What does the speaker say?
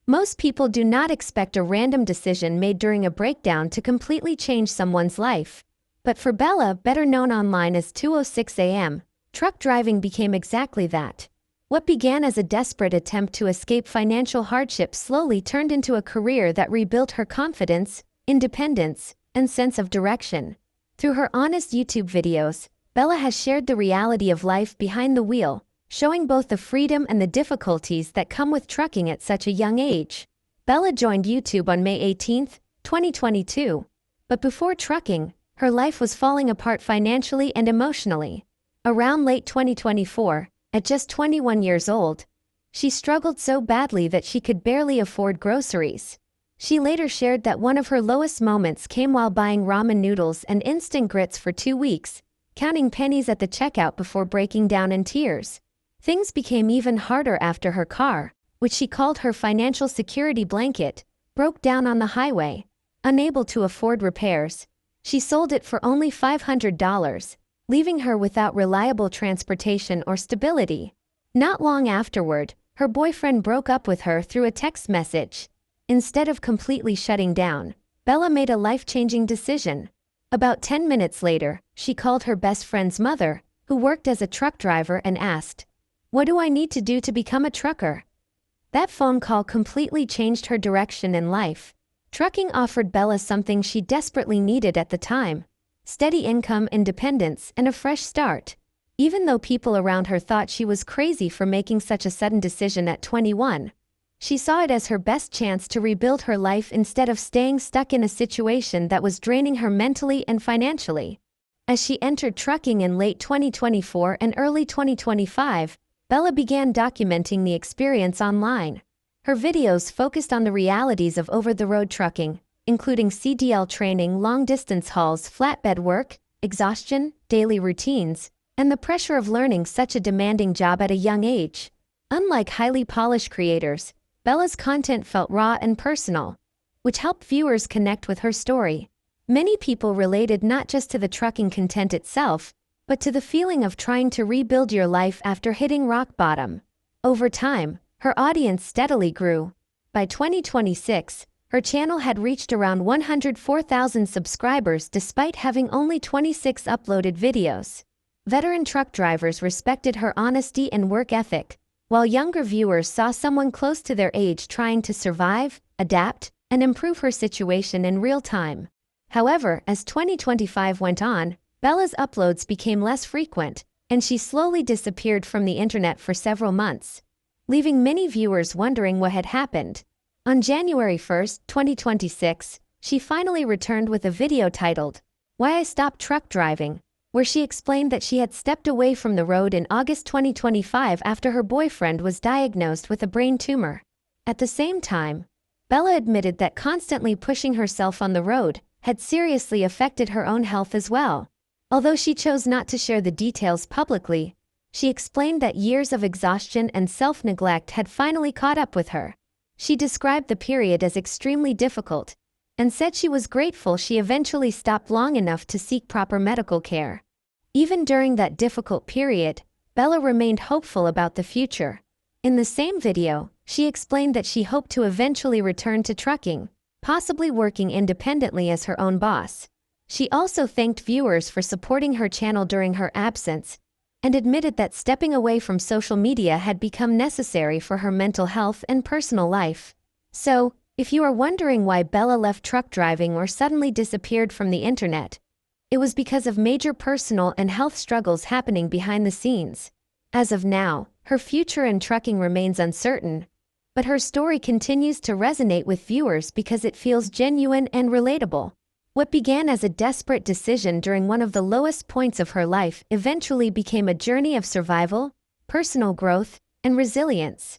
Most people do not expect a random decision made during a breakdown to completely change someone's life. But for Bella, better known online as 2:06 a.m., truck driving became exactly that. What began as a desperate attempt to escape financial hardship slowly turned into a career that rebuilt her confidence, independence, and sense of direction. Through her honest YouTube videos, Bella has shared the reality of life behind the wheel, showing both the freedom and the difficulties that come with trucking at such a young age. Bella joined YouTube on May 18, 2022. But before trucking, her life was falling apart financially and emotionally. Around late 2024, at just 21 years old, she struggled so badly that she could barely afford groceries. She later shared that one of her lowest moments came while buying ramen noodles and instant grits for 2 weeks, counting pennies at the checkout before breaking down in tears. Things became even harder after her car, which she called her financial security blanket, broke down on the highway. Unable to afford repairs, she sold it for only $500, leaving her without reliable transportation or stability. Not long afterward, her boyfriend broke up with her through a text message. Instead of completely shutting down, Bella made a life-changing decision. About 10 minutes later, she called her best friend's mother, who worked as a truck driver, and asked, "What do I need to do to become a trucker?" That phone call completely changed her direction in life. Trucking offered Bella something she desperately needed at the time: steady income, independence, and a fresh start. Even though people around her thought she was crazy for making such a sudden decision at 21, she saw it as her best chance to rebuild her life instead of staying stuck in a situation that was draining her mentally and financially. As she entered trucking in late 2024 and early 2025, Bella began documenting the experience online. Her videos focused on the realities of over-the-road trucking, including CDL training, long-distance hauls, flatbed work, exhaustion, daily routines, and the pressure of learning such a demanding job at a young age. Unlike highly polished creators, Bella's content felt raw and personal, which helped viewers connect with her story. Many people related not just to the trucking content itself, but to the feeling of trying to rebuild your life after hitting rock bottom. Over time, her audience steadily grew. By 2026, her channel had reached around 104,000 subscribers despite having only 26 uploaded videos. Veteran truck drivers respected her honesty and work ethic, while younger viewers saw someone close to their age trying to survive, adapt, and improve her situation in real time. However, as 2025 went on, Bella's uploads became less frequent, and she slowly disappeared from the internet for several months, leaving many viewers wondering what had happened. On January 1, 2026, she finally returned with a video titled, "Why I Stopped Truck Driving," where she explained that she had stepped away from the road in August 2025 after her boyfriend was diagnosed with a brain tumor. At the same time, Bella admitted that constantly pushing herself on the road had seriously affected her own health as well. Although she chose not to share the details publicly, she explained that years of exhaustion and self-neglect had finally caught up with her. She described the period as extremely difficult, and said she was grateful she eventually stopped long enough to seek proper medical care. Even during that difficult period, Bella remained hopeful about the future. In the same video, she explained that she hoped to eventually return to trucking, possibly working independently as her own boss. She also thanked viewers for supporting her channel during her absence, and admitted that stepping away from social media had become necessary for her mental health and personal life. So, if you are wondering why Bella left truck driving or suddenly disappeared from the internet, it was because of major personal and health struggles happening behind the scenes. As of now, her future in trucking remains uncertain, but her story continues to resonate with viewers because it feels genuine and relatable. What began as a desperate decision during one of the lowest points of her life eventually became a journey of survival, personal growth, and resilience.